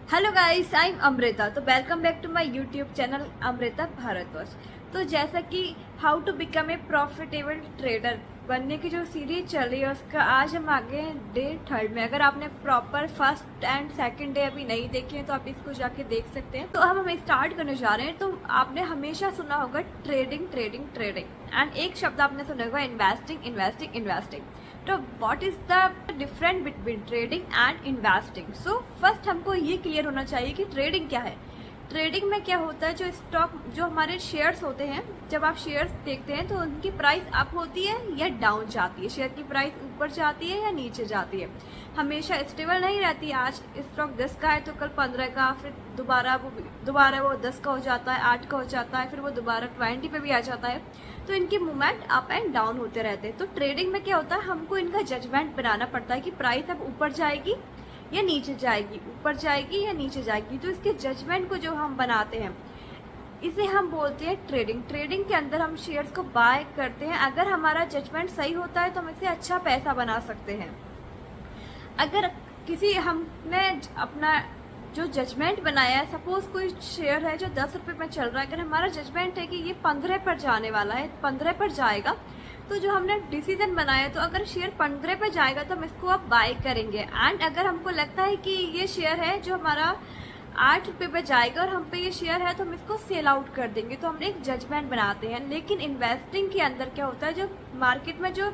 Hello guys, I am Amrita. तो welcome back to my YouTube channel Amrita Bharatvarsh. तो जैसा कि how to become a profitable trader बनने की जो सीरीज चल रही है उसका आज हम आगे हैं डे 3 में। अगर आपने proper first and second day अभी नहीं देखे हैं तो आप इसको जाके देख सकते हैं। तो अब हम स्टार्ट करने जा रहे हैं। तो आपने हमेशा सुना होगा ट्रेडिंग ट्रेडिंग ट्रेडिंग एंड एक शब्द आपने सुना होगा इन्वेस्टिंग इन्वेस्टिंग इन्वेस्टिंग। तो what is the difference between trading and investing? So first हमको ये क्लियर होना चाहिए कि ट्रेडिंग क्या है। ट्रेडिंग में क्या होता है, जो स्टॉक जो हमारे शेयर्स होते हैं, जब आप शेयर्स देखते हैं तो उनकी प्राइस अप होती है या डाउन जाती है। शेयर की प्राइस ऊपर जाती है या नीचे जाती है, हमेशा स्टेबल नहीं रहती। आज स्टॉक 10 का है तो कल 15 का, फिर दोबारा वो 10 का हो जाता है, 8 का हो जाता है, फिर वो दोबारा 20 पे भी आ जाता है। तो इनके मूवमेंट अप एंड डाउन होते रहते हैं। तो ट्रेडिंग में क्या होता है, हमको इनका जजमेंट बनाना पड़ता है कि प्राइस अब ऊपर जाएगी या नीचे जाएगी, ऊपर जाएगी या नीचे जाएगी। तो इसके जजमेंट को जो हम बनाते हैं इसे हम बोलते हैं ट्रेडिंग। ट्रेडिंग के अंदर हम शेयर्स को बाय करते हैं। अगर हमारा जजमेंट सही होता है तो हम इससे अच्छा पैसा बना सकते हैं। अगर किसी हमने अपना जो जजमेंट बनाया है, सपोज कोई शेयर है जो 10 रुपए में चल रहा है, अगर हमारा जजमेंट है कि ये 15 पर जाने वाला है, 15 पर जाएगा, तो जो हमने डिसीजन बनाया, तो अगर शेयर 15 पे जाएगा तो हम इसको अब बाय करेंगे। एंड अगर हमको लगता है कि ये शेयर है जो हमारा 8 रुपए पे जाएगा और हम पे ये शेयर है तो हम इसको सेल आउट कर देंगे। तो हमने एक जजमेंट बनाते हैं। लेकिन इन्वेस्टिंग के अंदर क्या होता है, जो मार्केट में जो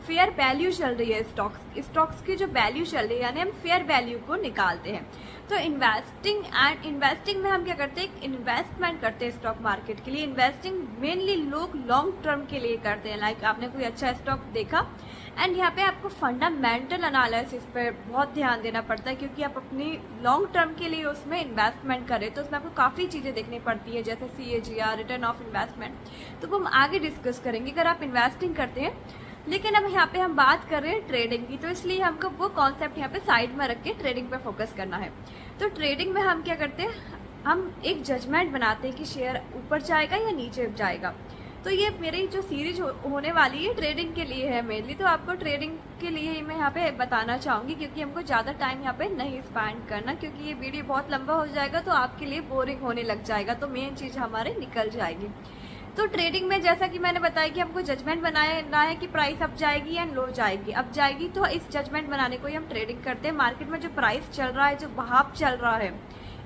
फेयर वैल्यू चल रही है, स्टॉक्स की जो वैल्यू चल रही है, यानी हम फेयर वैल्यू को निकालते हैं। तो इन्वेस्टिंग में हम क्या करते हैं, इन्वेस्टमेंट करते हैं स्टॉक मार्केट के लिए। इन्वेस्टिंग मेनली लोग लॉन्ग टर्म के लिए करते हैं। लाइक आपने कोई अच्छा स्टॉक देखा एंड यहाँ पे आपको फंडामेंटल एनालिसिस पर बहुत ध्यान देना पड़ता है, क्योंकि आप अपनी लॉन्ग टर्म के लिए उसमें इन्वेस्टमेंट करें तो उसमें आपको काफ़ी चीज़ें देखनी पड़ती है, जैसे CAGR, रिटर्न ऑफ इन्वेस्टमेंट। तो वो हम आगे डिस्कस करेंगे अगर आप इन्वेस्टिंग करते हैं। लेकिन अब यहाँ पे हम बात कर रहे हैं ट्रेडिंग की, तो इसलिए हमको वो कॉन्सेप्ट यहाँ पे साइड में रख के ट्रेडिंग पे फोकस करना है। तो ट्रेडिंग में हम क्या करते हैं, हम एक जजमेंट बनाते हैं कि शेयर ऊपर जाएगा या नीचे जाएगा। तो ये मेरी जो सीरीज होने वाली है ट्रेडिंग के लिए है मेनली। तो आपको ट्रेडिंग के लिए ही मैं यहाँ पे बताना चाहूंगी, क्योंकि हमको ज़्यादा टाइम यहाँ पे नहीं स्पेंड करना, क्योंकि ये वीडियो बहुत लंबा हो जाएगा तो आपके लिए बोरिंग होने लग जाएगा, तो मेन चीज़ हमारे निकल जाएगी। तो ट्रेडिंग में जैसा कि मैंने बताया कि हमको जजमेंट बनाना है कि प्राइस अप जाएगी या लो जाएगी। अब जाएगी तो इस जजमेंट बनाने को ही हम ट्रेडिंग करते हैं। मार्केट में जो प्राइस चल रहा है, जो भाव चल रहा है,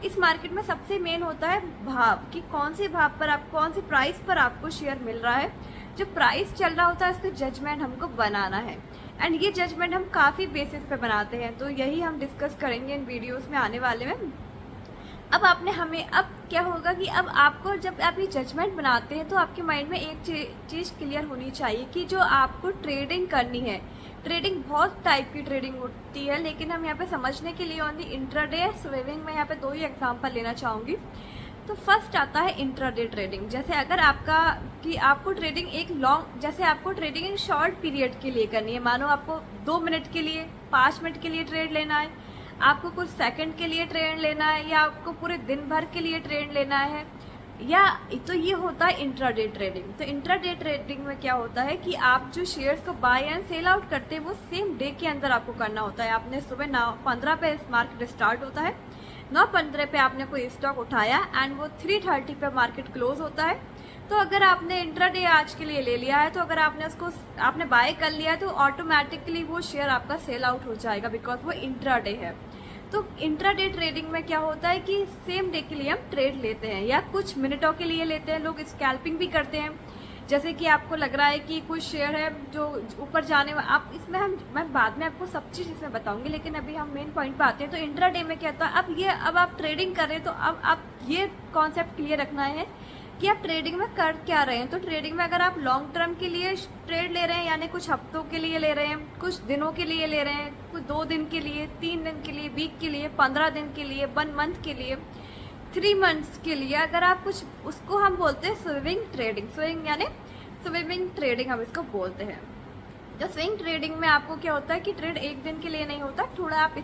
इस मार्केट में सबसे मेन होता है भाव, कि कौन से भाव पर आप, कौन सी प्राइस पर आपको शेयर मिल रहा है। जो प्राइस चल रहा होता है उसका जजमेंट हमको बनाना है। एंड ये जजमेंट हम काफ़ी बेसिस पे बनाते हैं, तो यही हम डिस्कस करेंगे इन वीडियोज़ में आने वाले में। अब अब क्या होगा कि अब आपको जब आप ये जजमेंट बनाते हैं तो आपके माइंड में एक चीज़ क्लियर होनी चाहिए कि जो आपको ट्रेडिंग करनी है, ट्रेडिंग बहुत टाइप की ट्रेडिंग होती है, लेकिन हम यहाँ पे समझने के लिए ओनली इंट्राडे स्विंग में यहाँ पे 2 ही एग्जांपल लेना चाहूँगी। तो फर्स्ट आता है इंट्राडे ट्रेडिंग। जैसे अगर आपको ट्रेडिंग एक लॉन्ग, जैसे आपको ट्रेडिंग एक शॉर्ट पीरियड के लिए करनी है, मानो आपको 2 मिनट के लिए, 5 मिनट के लिए ट्रेड लेना है, आपको कुछ सेकंड के लिए ट्रेड लेना है, या आपको पूरे दिन भर के लिए ट्रेड लेना है, या तो ये होता है इंट्राडे ट्रेडिंग। तो इंट्राडे ट्रेडिंग में क्या होता है कि आप जो शेयर्स को बाय एंड सेल आउट करते हैं वो सेम डे के अंदर आपको करना होता है। आपने सुबह 9:15 पे मार्केट स्टार्ट होता है, 9:15 पे आपने कोई स्टॉक उठाया एंड वो 3:30 पे मार्केट क्लोज होता है। तो अगर आपने इंट्राडे आज के लिए ले लिया है, तो अगर आपने बाय कर लिया है तो ऑटोमेटिकली वो शेयर आपका सेल आउट हो जाएगा, बिकॉज वो इंट्राडे है। तो इंट्राडे ट्रेडिंग में क्या होता है कि सेम डे के लिए हम ट्रेड लेते हैं या कुछ मिनटों के लिए लेते हैं। लोग स्कैल्पिंग भी करते हैं, जैसे कि आपको लग रहा है कि कुछ शेयर है जो ऊपर जाने आप इसमें मैं बाद में आपको सब चीज़ इसमें बताऊंगी, लेकिन अभी हम मेन पॉइंट पे आते हैं। तो इंट्राडे में क्या होता है, अब आप ट्रेडिंग कर रहे हैं तो अब आप ये कॉन्सेप्ट क्लियर रखना है कि आप ट्रेडिंग में कर क्या रहे हैं। तो ट्रेडिंग में अगर आप लॉन्ग टर्म के लिए ट्रेड ले रहे हैं, यानी कुछ हफ्तों के लिए ले रहे हैं, कुछ दिनों के लिए ले रहे हैं, कुछ 2 दिन के लिए, 3 दिन के लिए, वीक के लिए, 15 दिन के लिए, 1 मंथ के लिए, 3 मंथ्स के लिए, अगर आप कुछ, उसको हम बोलते हैं स्विंग ट्रेडिंग। स्विंग ट्रेडिंग हम इसको बोलते हैं। तो स्विंग ट्रेडिंग में आपको क्या होता है कि ट्रेड एक दिन के लिए नहीं होता, थोड़ा आप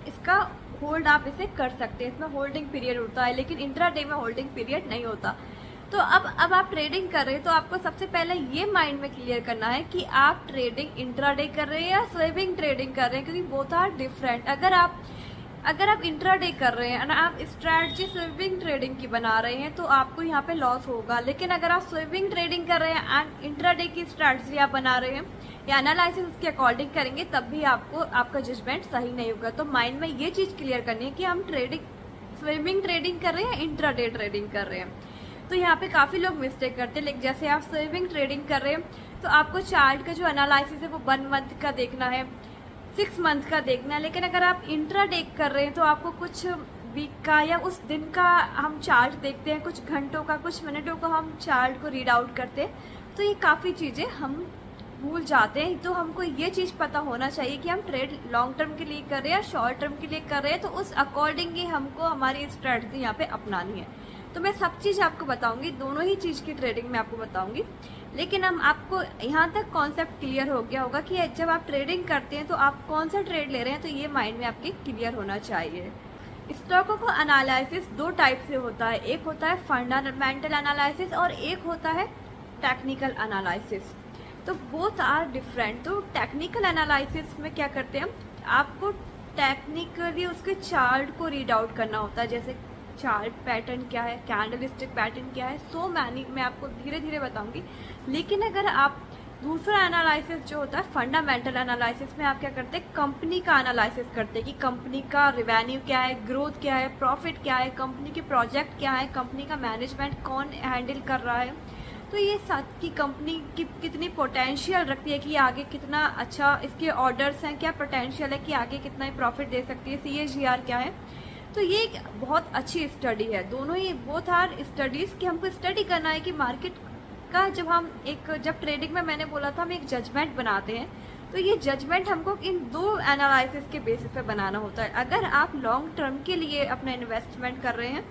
इसका होल्ड आप इसे कर सकते हैं, इसमें होल्डिंग पीरियड होता है, लेकिन इंट्राडे में होल्डिंग पीरियड नहीं होता। तो अब आप ट्रेडिंग कर रहे हैं तो आपको सबसे पहले ये माइंड में क्लियर करना है कि आप ट्रेडिंग इंट्राडे कर रहे हैं या स्विंग ट्रेडिंग कर रहे हैं, क्योंकि बोथ आर डिफरेंट। अगर आप इंट्राडे कर रहे हैं और आप स्ट्रैटेजी स्विंग ट्रेडिंग की बना रहे हैं तो आपको यहाँ पे लॉस होगा। लेकिन अगर आप स्विंग ट्रेडिंग कर रहे हैं एंड इंट्राडे की स्ट्रैटेजी आप बना रहे हैं या एनालिसिस उसके अकॉर्डिंग करेंगे तब भी आपको आपका जजमेंट सही नहीं होगा। तो माइंड में ये चीज़ क्लियर करनी है कि हम स्विंग ट्रेडिंग कर रहे हैं, इंट्राडे ट्रेडिंग कर रहे हैं। तो यहाँ पे काफ़ी लोग मिस्टेक करते हैं। लेकिन जैसे आप स्विंग ट्रेडिंग कर रहे हैं तो आपको चार्ट का जो एनालिसिस है वो 1 मंथ का देखना है, 6 मंथ का देखना है। लेकिन अगर आप इंट्राडे कर रहे हैं तो आपको कुछ वीक का या उस दिन का हम चार्ट देखते हैं, कुछ घंटों का, कुछ मिनटों का हम चार्ट को रीड आउट करते हैं। तो ये काफ़ी चीज़ें हम भूल जाते हैं। तो हमको ये चीज़ पता होना चाहिए कि हम ट्रेड लॉन्ग टर्म के लिए कर रहे हैं या शॉर्ट टर्म के लिए कर रहे हैं, तो उस अकॉर्डिंग ही हमको हमारी स्ट्रेटजी यहाँ पे अपनानी है। तो मैं सब चीज़ आपको बताऊंगी, दोनों ही चीज़ की ट्रेडिंग में आपको बताऊंगी। लेकिन हम आपको यहाँ तक कॉन्सेप्ट क्लियर हो गया होगा कि जब आप ट्रेडिंग करते हैं तो आप कौन सा ट्रेड ले रहे हैं, तो ये माइंड में आपके क्लियर होना चाहिए। स्टॉकों को एनालिसिस 2 टाइप से होता है, एक होता है फंडामेंटल एनालिसिस और एक होता है टेक्निकल एनालिसिस। तो बोथ आर डिफरेंट। तो टेक्निकल एनालिसिस में क्या करते हैं, आपको टेक्निकली उसके चार्ट को रीड आउट करना होता है, जैसे चार्ट पैटर्न क्या है, कैंडलस्टिक पैटर्न क्या है, सो मैनी मैं आपको धीरे धीरे बताऊंगी। लेकिन अगर आप दूसरा एनालिसिस जो होता है फंडामेंटल एनालिसिस में आप क्या करते हैं, कंपनी का एनालिसिस करते हैं कि कंपनी का रेवेन्यू क्या है, ग्रोथ क्या है, प्रॉफिट क्या है, कंपनी के प्रोजेक्ट क्या है, कंपनी का मैनेजमेंट कौन हैंडल कर रहा है। तो ये साथ की कंपनी की कितनी पोटेंशियल रखती है कि आगे कितना अच्छा इसके ऑर्डर्स हैं, क्या पोटेंशियल है कि आगे कितना प्रॉफिट दे सकती है, CAGR क्या है। तो ये एक बहुत अच्छी स्टडी है। दोनों ही बोथ आर स्टडीज कि हमको स्टडी करना है कि मार्केट का जब ट्रेडिंग में मैंने बोला था हम एक जजमेंट बनाते हैं, तो ये जजमेंट हमको इन 2 एनालिसिस के बेसिस पे बनाना होता है। अगर आप लॉन्ग टर्म के लिए अपना इन्वेस्टमेंट कर रहे हैं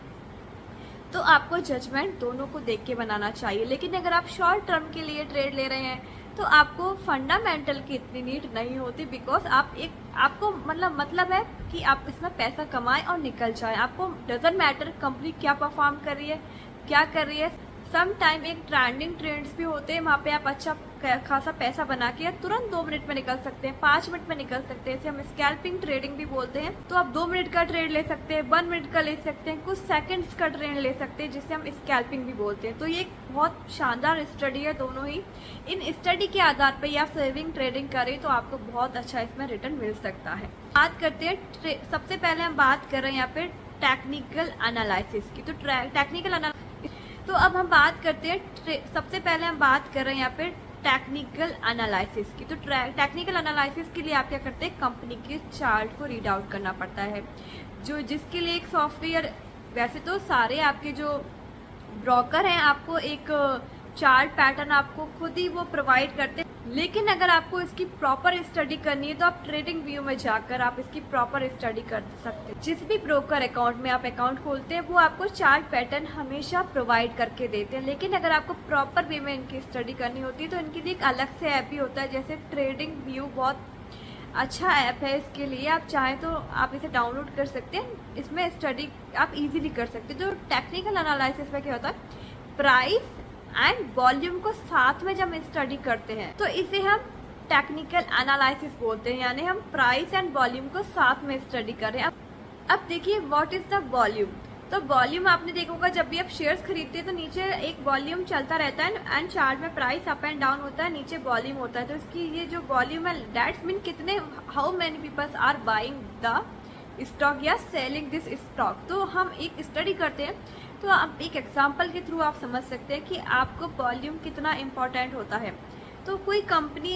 तो आपको जजमेंट दोनों को देख के बनाना चाहिए। लेकिन अगर आप शॉर्ट टर्म के लिए ट्रेड ले रहे हैं तो आपको फंडामेंटल की इतनी नीड नहीं होती, बिकॉज आपको मतलब है कि आप इसमें पैसा कमाएं और निकल जाएं। आपको डजंट मैटर कंपनी क्या परफॉर्म कर रही है, क्या कर रही है। सम टाइम एक ट्रेंडिंग ट्रेंड्स भी होते हैं, वहाँ पे आप अच्छा खासा पैसा बना के तुरंत 2 मिनट में निकल सकते हैं, 5 मिनट में निकल सकते हैं। इसे हम स्कैल्पिंग ट्रेडिंग भी बोलते हैं। तो आप 2 मिनट का ट्रेड ले सकते हैं, 1 मिनट का ले सकते हैं, कुछ सेकंड्स का ट्रेड ले सकते हैं, जिसे हम स्कैल्पिंग भी बोलते हैं। तो ये एक बहुत शानदार स्टडी है दोनों ही। इन स्टडी के आधार पर आप सेविंग ट्रेडिंग करें तो आपको बहुत अच्छा इसमें रिटर्न मिल सकता है। बात करते हैं, सबसे पहले हम बात कर रहे हैं यहाँ पे टेक्निकल एनालिसिस की। तो तो अब हम बात करते हैं, सबसे पहले हम बात कर रहे हैं यहाँ पे टेक्निकल एनालिसिस की। तो टेक्निकल एनालिसिस के लिए आप क्या करते हैं, कंपनी के चार्ट को रीड आउट करना पड़ता है, जिसके लिए एक सॉफ्टवेयर, वैसे तो सारे आपके जो ब्रोकर हैं आपको एक चार्ट पैटर्न आपको खुद ही वो प्रोवाइड करते हैं। लेकिन अगर आपको इसकी प्रॉपर स्टडी करनी है तो आप ट्रेडिंग व्यू में जाकर आप इसकी प्रॉपर स्टडी कर सकते हैं। जिस भी ब्रोकर अकाउंट में आप अकाउंट खोलते हैं वो आपको चार्ट पैटर्न हमेशा प्रोवाइड करके देते हैं। लेकिन अगर आपको प्रॉपर वे में इनकी स्टडी करनी होती है तो इनके लिए एक अलग से ऐप भी होता है, जैसे ट्रेडिंग व्यू बहुत अच्छा ऐप है। इसके लिए आप चाहें तो आप इसे डाउनलोड कर सकते हैं, इसमें स्टडी आप इजीली कर सकते हैं। तो टेक्निकल एनालिसिस में क्या होता है, प्राइस एंड वॉल्यूम को साथ में जब हम स्टडी करते हैं तो इसे हम टेक्निकल एनालिसिस बोलते हैं, यानी हम प्राइस एंड वॉल्यूम को साथ में स्टडी कर रहे हैं। अब देखिए व्हाट इज द वॉल्यूम। तो वॉल्यूम आपने देखा होगा, जब भी आप शेयर्स खरीदते हैं तो नीचे एक वॉल्यूम चलता रहता है एंड चार्ट में प्राइस अप एंड डाउन होता है, नीचे वॉल्यूम होता है। तो इसकी ये जो वॉल्यूम है दैट्स मीन कितने, how many peoples are buying the stock या सेलिंग दिस स्टॉक। तो हम एक स्टडी करते हैं तो आप एक एग्जांपल के थ्रू आप समझ सकते हैं कि आपको वॉल्यूम कितना इम्पोर्टेंट होता है। तो कोई कंपनी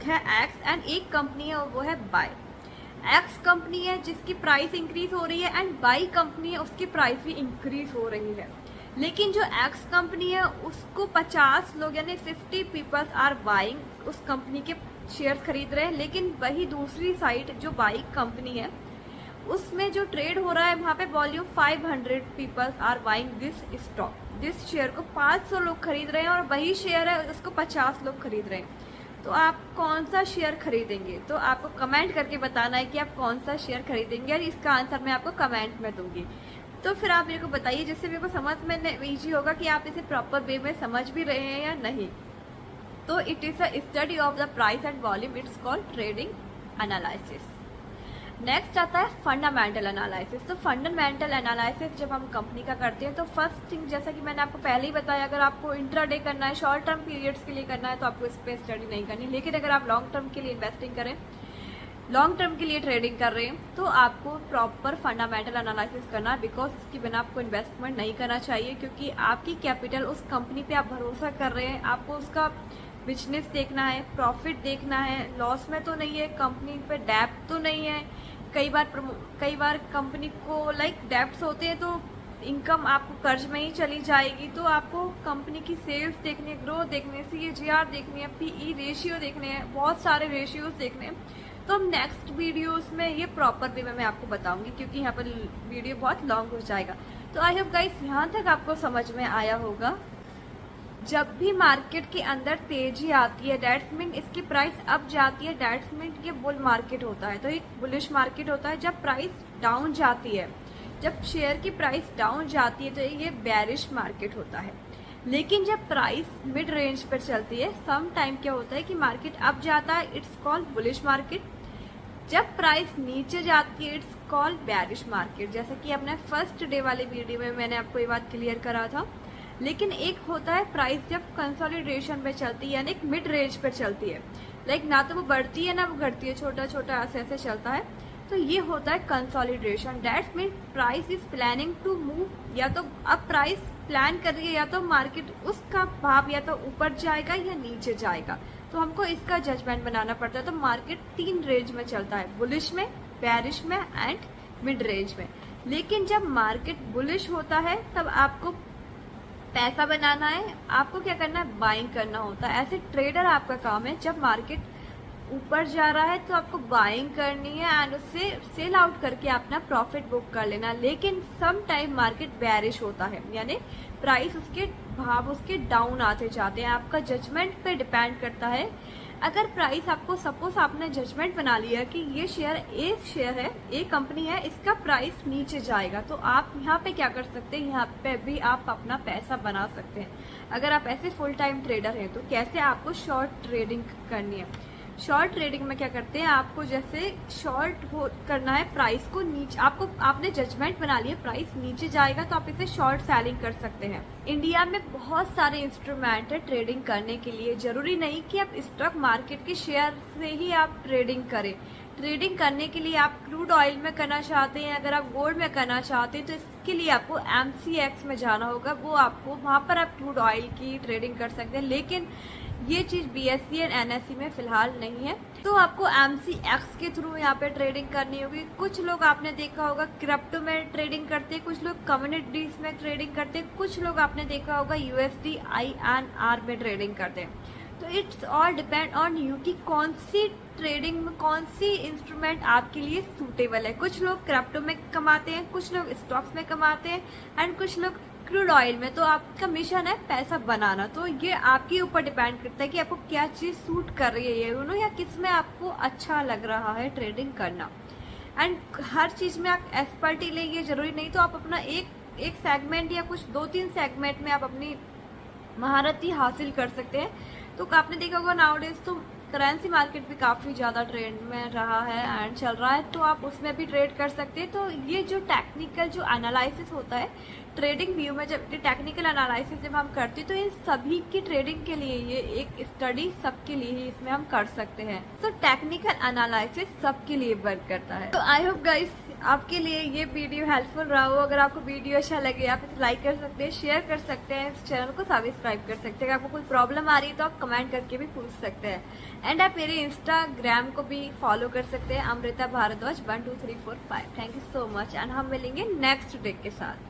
है एक्स एंड एक कंपनी है वो है बाय। एक्स कंपनी है जिसकी प्राइस इंक्रीज हो रही है एंड बाई कंपनी है उसकी प्राइस भी इंक्रीज हो रही है। लेकिन जो एक्स कंपनी है उसको 50 लोग यानी 50 पीपल्स आर बाइंग, उस कंपनी के शेयर खरीद रहे हैं। लेकिन वही दूसरी साइड जो बाई कंपनी है उसमें जो ट्रेड हो रहा है वहाँ पे volume 500 peoples are buying this stock. जिस शेयर को 500 लोग खरीद रहे हैं और वही शेयर है उसको 50 लोग खरीद रहे हैं। तो आप कौन सा शेयर खरीदेंगे, तो आपको कमेंट करके बताना है कि आप कौन सा शेयर खरीदेंगे और इसका आंसर मैं आपको कमेंट में दूंगी। तो फिर आप मेरे को बताइए जिससे मेरे को समझ में ईजी होगा कि आप इसे प्रॉपर वे में समझ भी रहे हैं या नहीं। तो it is a study of the price and volume, it's called trading analysis. Next आता है फंडामेंटल एनालिसिस। तो फंडामेंटल एनालिसिस जब हम कंपनी का करते हैं तो फर्स्ट थिंग, जैसा कि मैंने आपको पहले ही बताया, अगर आपको इंट्राडे करना है, शॉर्ट टर्म पीरियड्स के लिए करना है तो आपको इस पर स्टडी नहीं करनी। लेकिन अगर आप लॉन्ग टर्म के लिए इन्वेस्टिंग करें, लॉन्ग टर्म के लिए ट्रेडिंग कर रहे हैं, तो आपको प्रॉपर फंडामेंटल एनालिसिस करना है। बिकॉज इसके बिना आपको इन्वेस्टमेंट नहीं करना चाहिए, क्योंकि आपकी कैपिटल उस कंपनी पे आप भरोसा कर रहे हैं, आपको उसका बिजनेस देखना है, प्रॉफिट देखना है, लॉस में तो नहीं है, कंपनी पे डेब्ट तो नहीं है। कई बार कंपनी को डेब्ट्स होते हैं तो इनकम आपको कर्ज में ही चली जाएगी। तो आपको कंपनी की सेल्स देखनी है, ग्रोथ देखनी है, CAGR देखनी है, PE रेशियो देखने हैं, बहुत सारे रेशियोज देखने हैं। तो हम नेक्स्ट वीडियोस में ये प्रॉपर वे में मैं आपको बताऊंगी, क्योंकि यहाँ पर वीडियो बहुत लॉन्ग हो जाएगा। तो आई होप गाइस यहाँ तक आपको समझ में आया होगा। जब भी मार्केट के अंदर तेजी आती है, दैट्स मीन इसकी प्राइस अप जाती है, दैट्स मीन ये बुल मार्केट होता है। तो एक बुलिश मार्केट होता है। जब प्राइस डाउन जाती है, जब शेयर की प्राइस डाउन जाती है, तो ये बेरिश मार्केट होता है। लेकिन जब प्राइस मिड रेंज पर चलती है, सम टाइम क्या होता है कि मार्केट अप जाता है, इट्स कॉल्ड बुलिश मार्केट। जब प्राइस नीचे जाती है, इट्स कॉल्ड बेरिश मार्केट। जैसे कि अपने फर्स्ट डे वाले वीडियो में मैंने आपको ये बात क्लियर करा था। लेकिन एक होता है प्राइस जब कंसोलिडेशन पे चलती है, यानी एक मिड रेंज पर चलती है, ना तो वो बढ़ती है ना वो घटती है, छोटा छोटा ऐसे ऐसे चलता है। तो ये होता है consolidation. That's mean price is planning to move. या तो अब प्राइस प्लान कर रही है, या तो मार्केट उसका भाव या तो ऊपर जाएगा या नीचे जाएगा। तो हमको इसका जजमेंट बनाना पड़ता है। तो मार्केट 3 रेंज में चलता है, बुलिश में, बेरिश में एंड मिड रेंज में। लेकिन जब मार्केट बुलिश होता है तब आपको पैसा बनाना है, आपको क्या करना है, बाइंग करना होता है। ऐसे ट्रेडर आपका काम है, जब मार्केट ऊपर जा रहा है तो आपको बाइंग करनी है एंड उससे सेल आउट करके अपना प्रॉफिट बुक कर लेना। लेकिन सम टाइम मार्केट बेरिश होता है, यानी प्राइस उसके भाव उसके डाउन आते जाते हैं। आपका जजमेंट पे डिपेंड करता है। अगर प्राइस आपको, सपोज आपने जजमेंट बना लिया कि ये शेयर है, ए कंपनी है, इसका प्राइस नीचे जाएगा, तो आप यहाँ पे क्या कर सकते हैं, यहाँ पे भी आप अपना पैसा बना सकते हैं। अगर आप ऐसे फुल टाइम ट्रेडर हैं तो कैसे आपको शॉर्ट ट्रेडिंग करनी है। शॉर्ट ट्रेडिंग में क्या करते हैं, आपको जैसे शॉर्ट करना है प्राइस को नीचे, आपने जजमेंट बना लिया प्राइस नीचे जाएगा तो आप इसे शॉर्ट सेलिंग कर सकते हैं। इंडिया में बहुत सारे इंस्ट्रूमेंट है ट्रेडिंग करने के लिए। जरूरी नहीं कि आप स्टॉक मार्केट के शेयर से ही आप ट्रेडिंग करें। ट्रेडिंग करने के लिए आप क्रूड ऑयल में करना चाहते हैं, अगर आप गोल्ड में करना चाहते हैं तो इसके लिए आपको MCX में जाना होगा। वो आपको वहां पर आप क्रूड ऑयल की ट्रेडिंग कर सकते हैं। लेकिन ये चीज BSE एंड NSE में फिलहाल नहीं है, तो आपको MCX के थ्रू यहाँ पे ट्रेडिंग करनी होगी। कुछ लोग आपने देखा होगा क्रिप्टो में ट्रेडिंग करते हैं, कुछ लोग कम्युनिटीज में ट्रेडिंग करते हैं, कुछ लोग आपने देखा होगा USD INR में ट्रेडिंग करते हैं। तो it's all depend on you कि कौन सी ट्रेडिंग में कौन सी इंस्ट्रूमेंट आपके लिए सूटेबल है। कुछ लोग क्रिप्टो में कमाते हैं, कुछ लोग स्टॉक्स में कमाते हैं एंड कुछ लोग क्रूड ऑयल में। तो आपका मिशन है पैसा बनाना। तो ये आपके ऊपर डिपेंड करता है कि आपको क्या चीज सूट कर रही है, ये दोनों, या किस में आपको अच्छा लग रहा है ट्रेडिंग करना। एंड हर चीज में आप एक्सपर्टी ले, ये जरूरी नहीं। तो आप अपना एक सेगमेंट या कुछ 2-3 सेगमेंट में आप अपनी महारती हासिल कर सकते हैं। तो आपने देखा होगा नाउडेज तो करेंसी मार्केट भी काफी ज्यादा ट्रेंड में रहा है एंड चल रहा है, तो आप उसमें भी ट्रेड कर सकते हैं। तो ये जो टेक्निकल जो एनालिसिस होता है ट्रेडिंग व्यू में, जब टेक्निकल एनालिसिस जब हम करते हैं तो इन सभी की ट्रेडिंग के लिए ये एक स्टडी सबके लिए ही इसमें हम कर सकते हैं। तो टेक्निकल एनालिसिस सबके लिए वर्क करता है। तो आई होप गाइस आपके लिए ये वीडियो हेल्पफुल रहा हो। अगर आपको वीडियो अच्छा लगे आप इसे लाइक कर सकते हैं, शेयर कर सकते हैं, इस चैनल को सब्सक्राइब कर सकते हैं। अगर आपको कोई प्रॉब्लम आ रही है तो आप कमेंट करके भी पूछ सकते हैं। एंड आप मेरे इंस्टाग्राम को भी फॉलो कर सकते हैं, Amrita Bharadwaj 1 2 3 4 5। Thank you so much and हम मिलेंगे नेक्स्ट डे के साथ।